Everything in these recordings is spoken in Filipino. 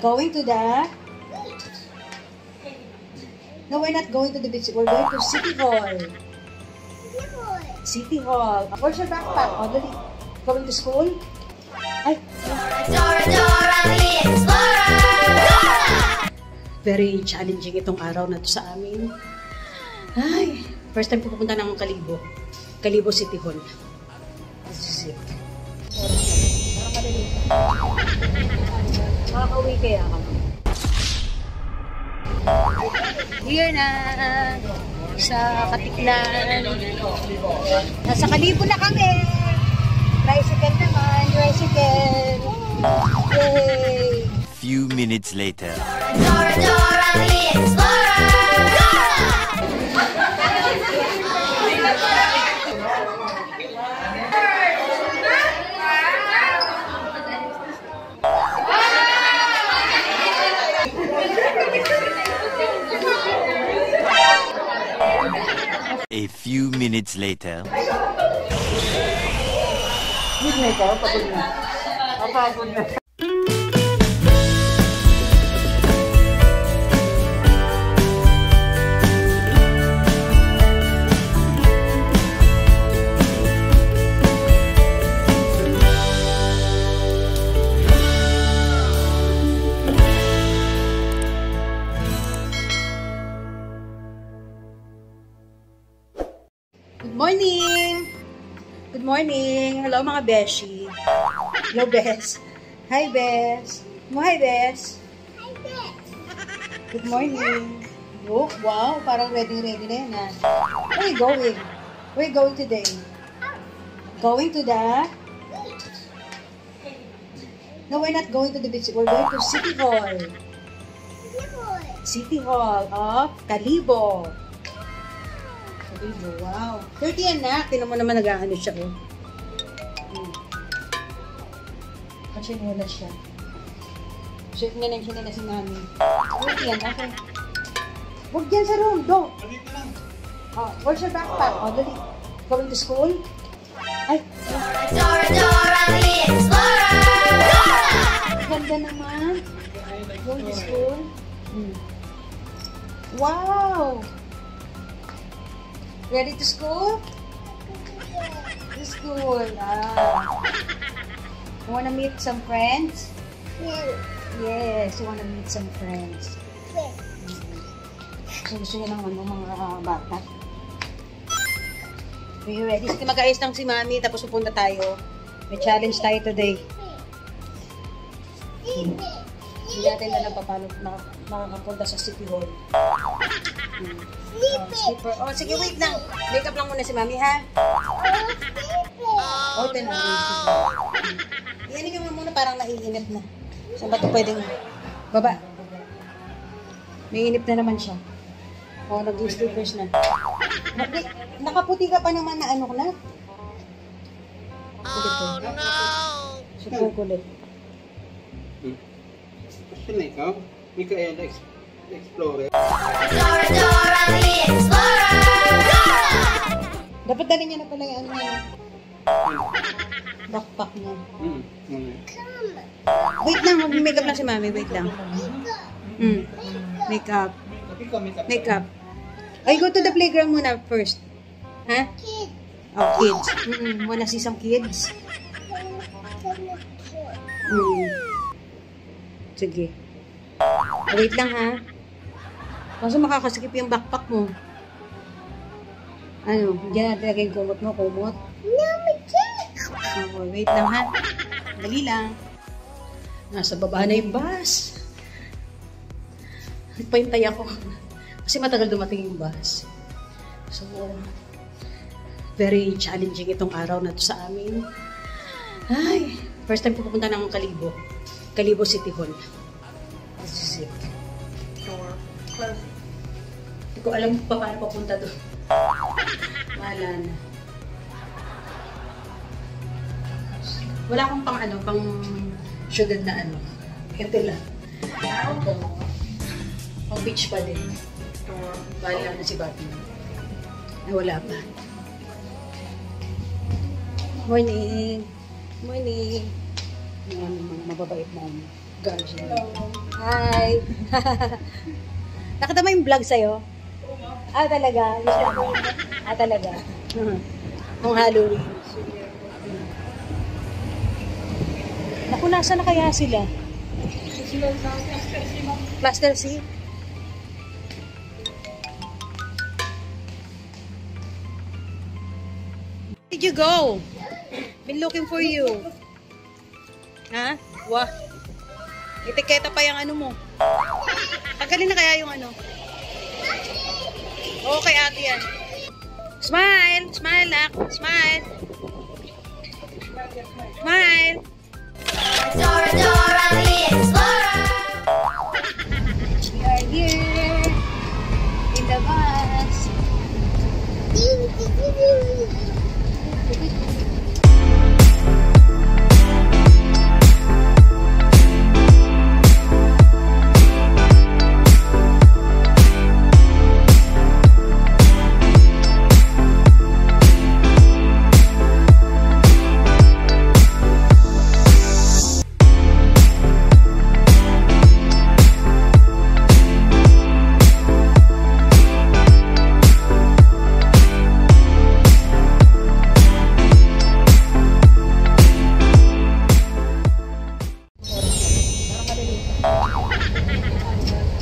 Going to the... No, we're not going to the beach. We're going to City Hall. City Hall. Where's your backpack? Already going to school? Ay. Dora, Dora, the Explorer! Very challenging itong araw na to sa amin. Ay, first time pupunta ng Kalibo. Kalibo City Hall. This is it. Makakauwi kaya ako. Here na sa Katiklan. Nasa Kalibo na kami. Tricycle naman, tricycle. Yay! Few minutes later. Dora, Dora, the Explorer! A few minutes later. Good night, pagod na. Pagod na. Good morning! Good morning! Hello mga beshi! Hello, Bes! Hi, Bes! Hi, Bes! Hi, Bes! Good morning! Oh, wow! Parang ready na yan, ha? Where are you going? Where are you going today? Going to the... No, we're not going to the beach. We're going to City Hall. City Hall of Kalibo. Wow. 30 yan na. Tinan mo naman nag-ano siya. Oh. Kasi muna siya. Shirt na lang siya na si Mami. 30 yan. Okay. Huwag dyan sa room. Go. Where's your backpack? Dali. Going to school? Ay. Dora, Dora, the Explorer! Ganda naman. Going to school? Wow. Ready to school? To school. You wanna meet some friends? Yes, you wanna meet some friends. So, gusto nyo ng mga bata. Are you ready? Sige, mag-ayos lang si Mami, tapos pupunta tayo. May challenge tayo today. Hindi natin alam pa paano makakapunta sa City Hall. Slipper. Oh, sige, wait lang. Wake up lang muna si Mami, ha? Oh, ito na. Iyan nyo muna, parang naiinip na. Saan ba ito pwedeng baba? May inip na naman siya. Oh, nag-slippers na. Nakaputi ka pa naman na ano ko na? Oh, no! Super kulit. Kasi na ikaw? Micaela Explorer. Dora, Dora, the Explorer! Dapat dali niya na pala yung ano niya. Backpack niya. Wait lang, mag-makeup lang si Mami. Wait lang. Makeup. Makeup. Ay, go to the playground muna first. Ha? Oh, kids. Wanna see some kids? Sige. Wait lang, ha? Kaso makakasikip yung backpack mo. Ano? Diyan natin lagay yung kumot mo. Kumot. Oh, wait lang, ha? Dali lang. Nasa baba na yung bus. Nagpahintay ako. Kasi matagal dumating yung bus. So, very challenging itong araw na to sa amin. Ay, first time pupunta ng Kalibo. Kalibo City Hall. This is it. Hindi ko alam pa paano papunta doon. Wala na. Wala akong pang ano, pang sugar na ano. Ito lang. Pang beach pa din. Wala na si Bobby. Ay, wala pa. Morning! Morning! Mga mababait na ano. Guardian. Hi! Nakita mo yung vlog sa'yo? Ah, talaga? Ah, talaga? Ang Halloween. Naku, nasa na kaya sila? Cluster C? Where did you go? Been looking for you. Ha? Wah. Etiketa pa yung ano mo. Tanggalin na kaya yung ano. Okay, ate yan. Smile! Smile, nak. Smile! Smile! Dora, Dora the Explorer. We are here in the bus.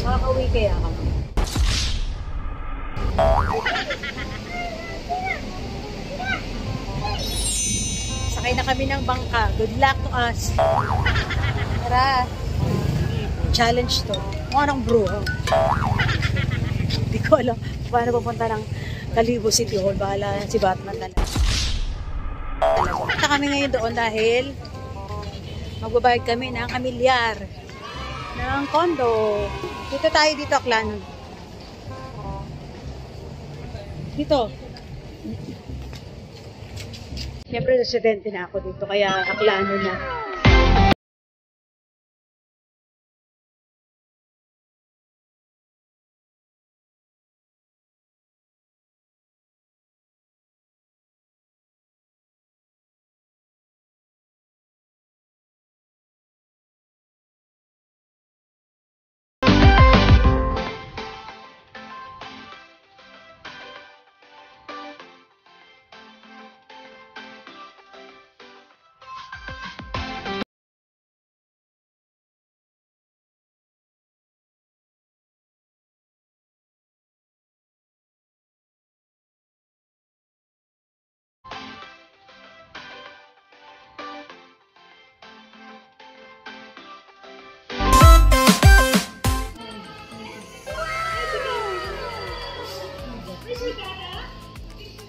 Makakauwi kaya kami. Sakay na kami ng bangka. Good luck to us. Tara. Challenge to. Mukha ng bro. Hindi ko alam paano papunta ng Kalibo City Hall. Bahala si Batman na lang. Punta kami ngayon doon dahil magbabayad kami ng amilyar ng condo. Dito tayo, dito, Aklano. Dito. Siyempre, residente na ako dito, kaya Aklano na.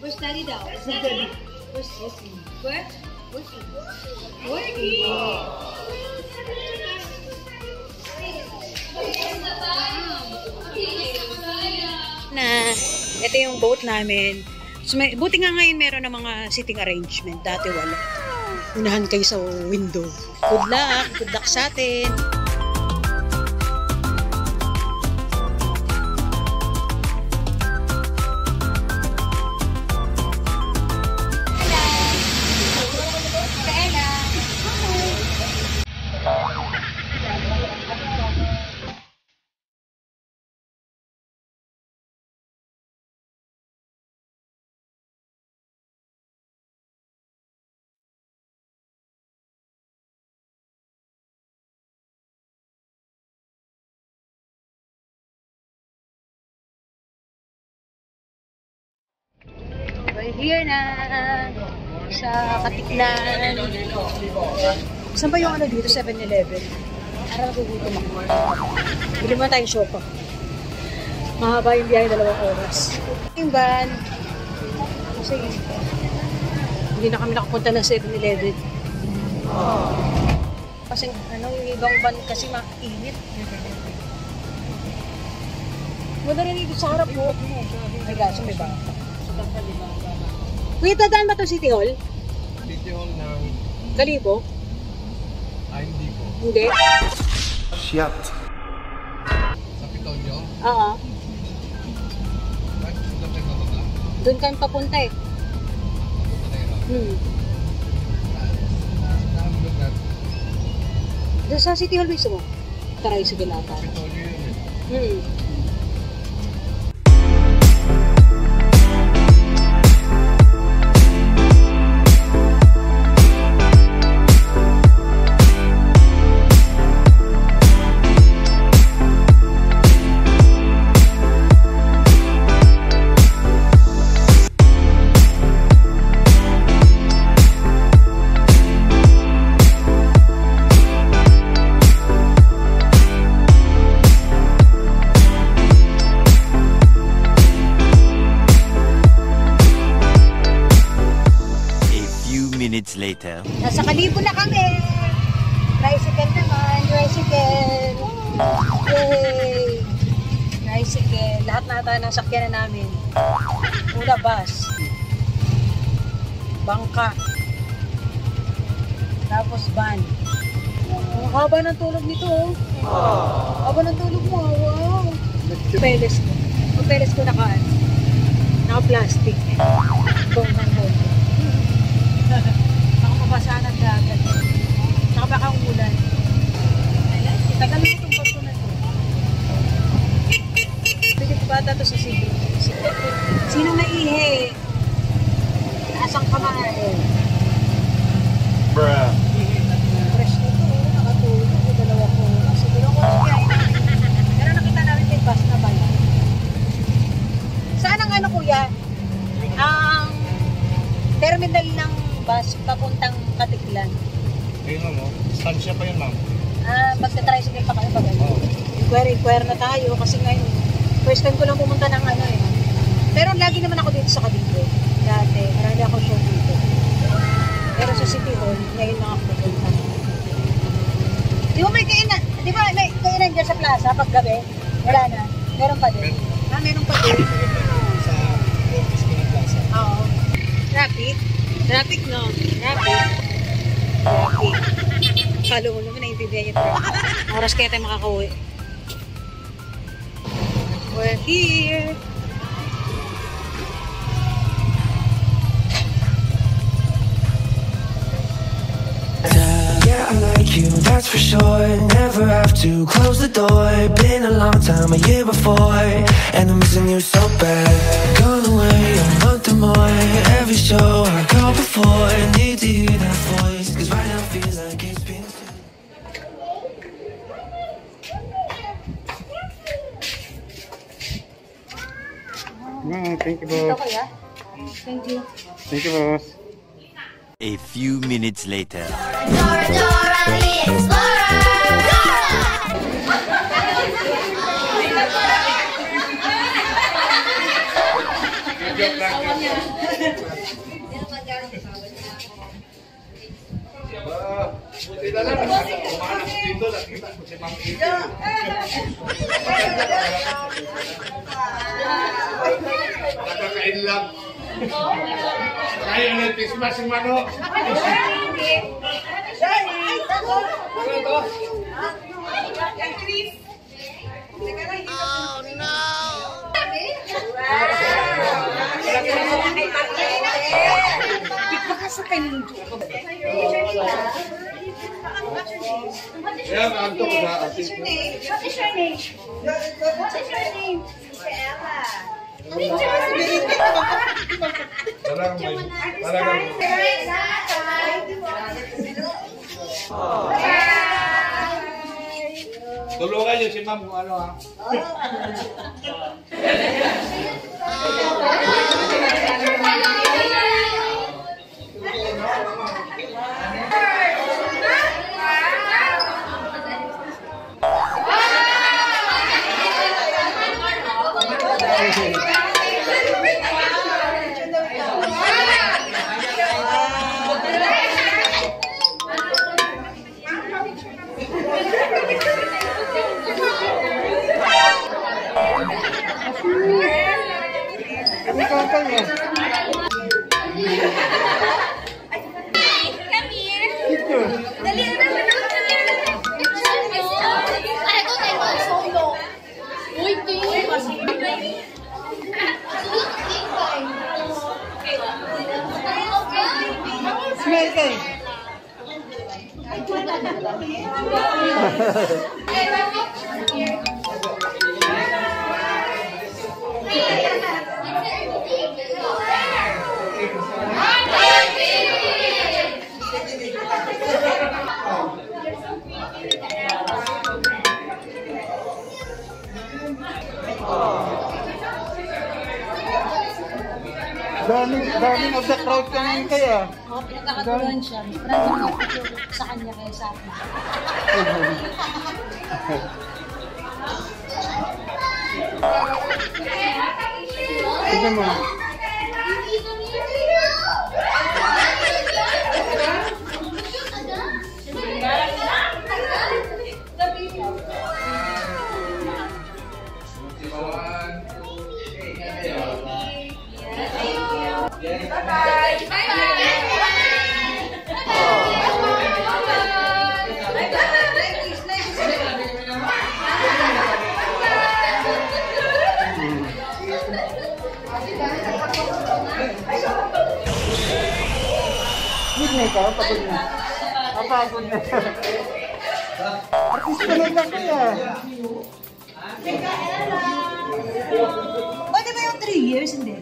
Where's Daddy daw? Where's Daddy? Where? Where's he? Na, ito yung boat namin. So, buti nga ngayon meron ng mga sitting arrangement. Dati wala. Unahan kayo sa window. Good luck. Good luck sa atin. We're here na sa Katiklan. Saan ba yung ano dito? 7-Eleven. Para nagugutom ako. Bili mo tayong sopa. Mahaba yung biyahe, 2 oras. Yung van. Kasi hindi na kami nakapunta ng 7-Eleven. Kasi ano, yung ibang van kasi mainit. Wala rin dito sa harap mo. Ay gaso, may bata. Wait, dadaan ba ito City Hall? City Hall ng... Kalibo? hindi po. Hindi? Shit. Sa Pitonyo? Oo. Bakit doon kayo bababa? Doon kami papunta eh. Papunta na yun. Hmm. Saan lugar? Doon sa City Hall mismo. Tricycle ata. Minutes later. Nasa Kalibo na kami. Tricycle naman. Tricycle. Yay! Tricycle. Lahat na tayo ng sakyanan namin. Una bus. Bangka. Tapos van. Ang haba ng tulog nito. Haba ng tulog mo. Wow! Papeles ko. Papeles ko naka-plastic. Bong ng bong. Nakapabasa ng dagat. Saka baka umulan. Tagalin itong bago na to. Pwede ko bata to sa Cebu. Sino naihi? Asang kamay? Bruh. Fresh nito. Nakatulog. Dalawa ko. Siguro ko siya. Pero nakita namin may bus na bala. Saan ang ano kuya? Ang terminal ng bus papuntang Katiklan. Ayun mo, stansya pa yun, ma'am. Magta-tricycle pa kayo pag ano. Inquire na tayo kasi ngayon, first time ko lang pumunta ng ano eh. Pero lagi naman ako dito sa Calibo. Dati, marami ako show dito. Pero sa City Hall, ngayon lang ako pupunta. Di ba may kainan? Di ba may kainan dyan sa plaza pag gabi? Wala na. Meron pa din. Meron pa din. Sa office ko ng plaza. Oo. Traffic? Traffic, no? Traffic. Kalo mo naman, naiintindihan yung traffic. Oras kaya tayo makakauwi. We're here. Yeah, I like you, that's for sure. Never have to close the door. Been a long time, a year before, and I'm missing you so bad. Gone away a month or more. Every show I go before, need to hear that voice, 'cause right now feels like it's been. Thank you, Ito boss. kuya. Thank you. Thank you, boss. A few minutes later. Dora, Dora the Explorer. Buti na lang, umahanap ko dito, nakita ko si Ma'am Ito. Nakakain lang. Kaya na tismas yung manok. Kaya naanto ko sa atin. What is your name? What is your name? Ella. Talagang tulungan niyo si Ma'am kung ano ha. Kami kantang niya. Come here. Dali na naman ako. Ay, ko tayo solo. Uy, Daming of the crowd kanina kaya. Oo, pinagkakatuluan siya. Maraming nakapicture sa kanya kaya sa akin. Tignan mo. Good na ikaw, pagod na. Pagod na. Artista na lang kaya. Pwede ba yung 3 years? Hindi.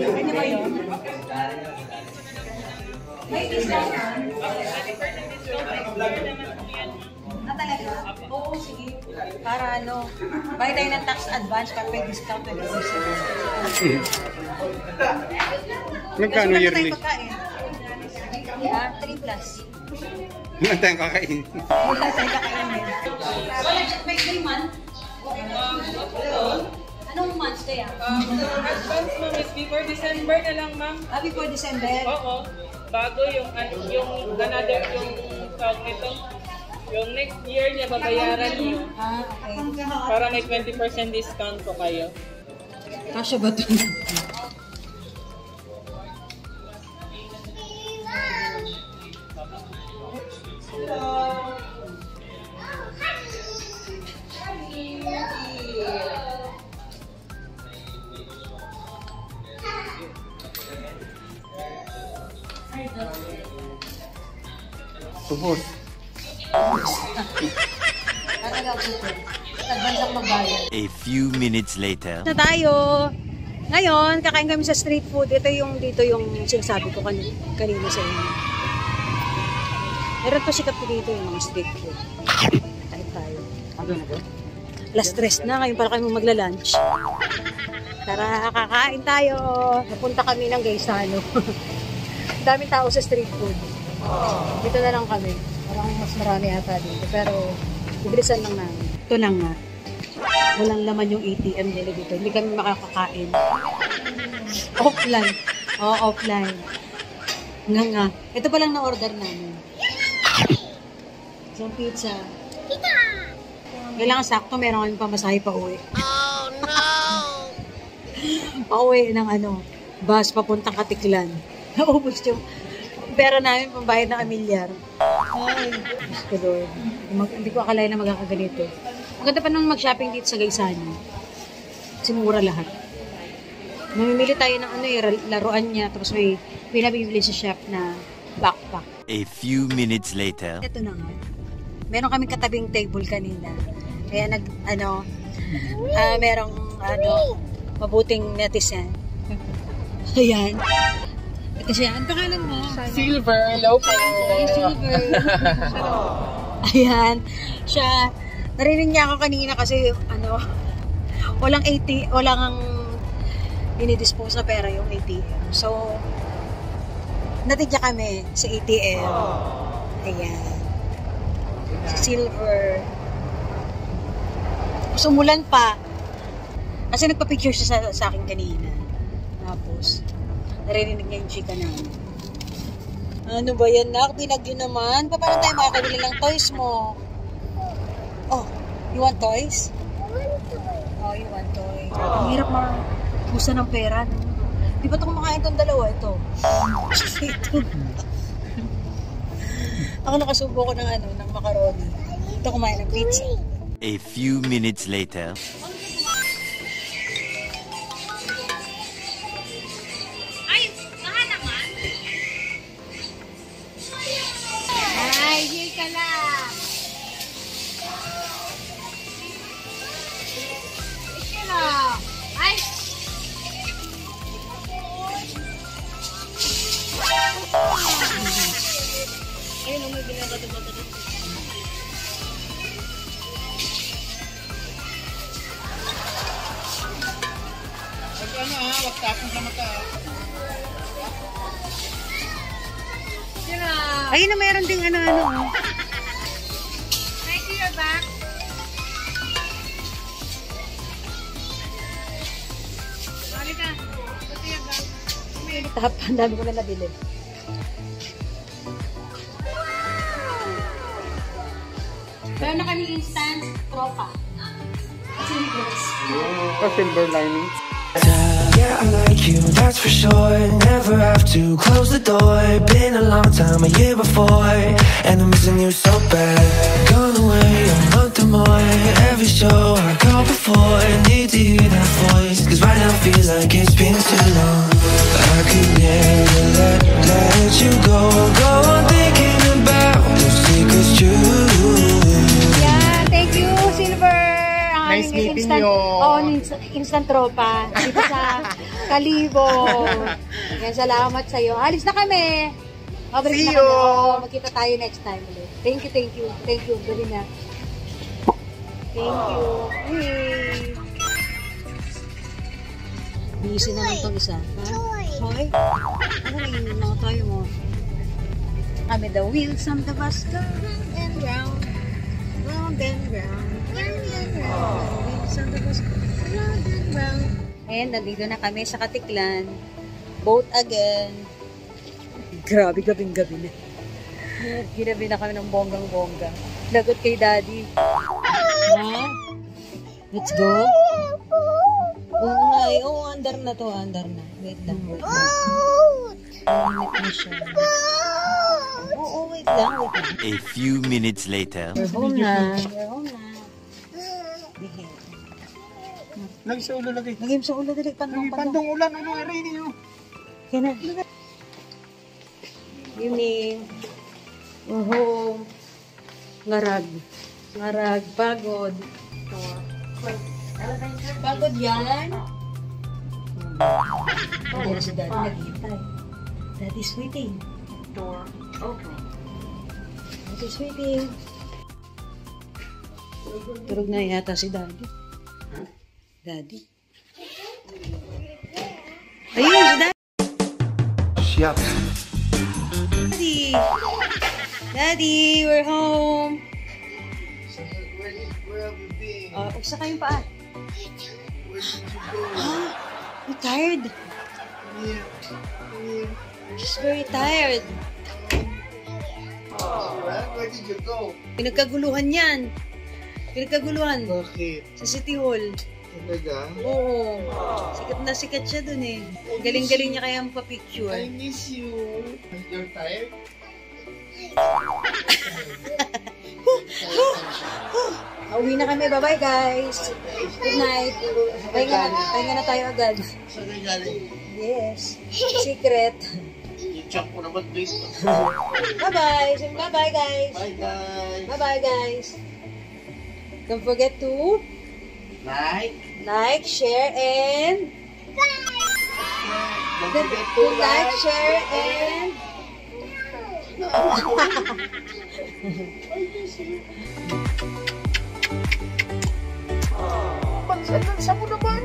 Pwede ba yun? May discount. Ah, talaga? Oo, sige. Para ano, buy tayo ng tax advance para may discount na gawin siya. Magkano yearly? Yeah, 3 plus. Ilan tayong kakain? Wala tayo kakainin. Wala siya, may 3 months. Anong months kaya? Advance ma'am is before December na lang ma'am. Ah, before December? Oo. Bago yung another yung tawag nito. Yung next year niya babayaran niyo Ah, okay. para may 20% discount po kayo. Kasya ba ito? Subos. Advance ang magbayad. A few minutes later. Na tayo. Ngayon, kakain kami sa street food. Dito yung sinasabi ko kanina sa inyo. Meron to sikat po dito yung mga street food. Kain tayo. Ano na ba? Last dress na, ngayon para kami magla-lunch. Tara, kakain tayo. Napunta kami ng Gaisano. Daming tao sa street food. Dito na lang kami. Parang mas marami ata dito. Pero, ibilisan lang namin. Ito na nga. Walang laman yung ATM nila dito. Hindi kami makakakain. Offline. Oo, offline. Nga. Ito pa lang na-order namin. Isang pizza. Kailangan sakto, meron kami pamasahe pa uwi. Oh, no! Pauwi ng bus papuntang Katiklan. Naubos yung pera namin pambayad ng amilyar. Ay, Diyos ko Lord. Hindi ko akalain na magkakaganito. Maganda pa nung mag-shopping dito sa Gaisano. Kasi mura lahat. Mamimili tayo ng laruan niya, tapos may pinabibili sa shop na backpack. A few minutes later. Ito na nga. Meron kaming katabing table kanina. Kaya merong mabuting netizen. Ayan. Ito siya. Ang pangalan mo? Silver, hello po. Silver. Ayan. Siya. Narinig niya ako kanina kasi walang dinidispose na pera yung ATM. So, natidya kami sa ATM. Ayan. Si Silver. Sumulan pa. Kasi nagpa-picture siya sa akin kanina. Tapos, narinig niya yung chika namin. Ano ba yan, nak? Binagyo naman. Paano tayo makakabili ng toys mo? Oh, you want toys? Oh, you want toys. Ang hirap mabusa ng pera. No? Di ba ito kumakain itong dalawa? Ito. Ito. Ako nakasubo ko ng macaroni. Ito kumain ng pizza. A few minutes later. Ayun, may binabata-bata doon. Pag ano ha, wag tapon sa mata. Ayun na, mayroon ding ano. Thank you, your back. Halika. Pati your back. Tap, ang dami ko na nabili. Meron na kami instant tropa. Silver lining. Yeah, I like you, that's for sure. Never have to close the door. Been a long time, a year before, and I'm missing you so bad. Gone away a month or more. Every show I go before, need to hear that voice, 'cause right now feels like it's been too long. I could never let you go on thinking about those secrets true. Yeah, thank you, Silver. Nice meeting instant, you. Instant tropa. Dito sa Kalibo. Yan, salamat sa'yo. Alis na kami. Mabalik See na you. kami. Oo, magkita tayo next time ulit. Thank you. Thank you. Galing na. Thank you. Hey. Busy naman itong isa. Ha? Hoy? Ano yung mga tayo mo? Kami the wheels on the bus go round and round. Round and round. Round and round. Wheels on the bus go round and round. And nandito na kami sa Katiklan. Boat again. Grabe, gabing-gabi na. Ginabi na kami ng bonggang-bongga. Lagot kay Daddy. Ha? Let's go? Oo nga eh. Oo, under na to. Under na. Wait lang. Wait na siya. Oo, wait lang. A few minutes later. We're home na. We're home na. Lagi sa ulo lagi. Lagay mo sa ulo. Dali. Pandong. Pandong ulan, ulo, ready nyo. Kaya na. Evening. We're home. Ngarag. Pagod. Pagod yan? Hindi na si Daddy naghihintay. Daddy's waiting. Door open. Daddy's waiting. Tulog na yata si Daddy. Daddy. Ayun, si Daddy. Shut. Daddy, we're home. Uksa kayong paa. You tired? She's very tired. Where did you go? Pinagkaguluhan yan. Bakit? Sa City Hall. Talaga? Oo. Sikat na sikat siya dun eh. Galing-galing niya kaya magpa-picture. I miss you. You're tired? Uwi na kami. Bye-bye guys. Good night. Pahinga na tayo agad. Saan ka galing? Yes. Secret. I-check mo naman please. Bye-bye. Bye-bye guys. Bye guys. Bye-bye guys. Don't forget to like, share, and Don't forget to like, share, and Pansan mo naman.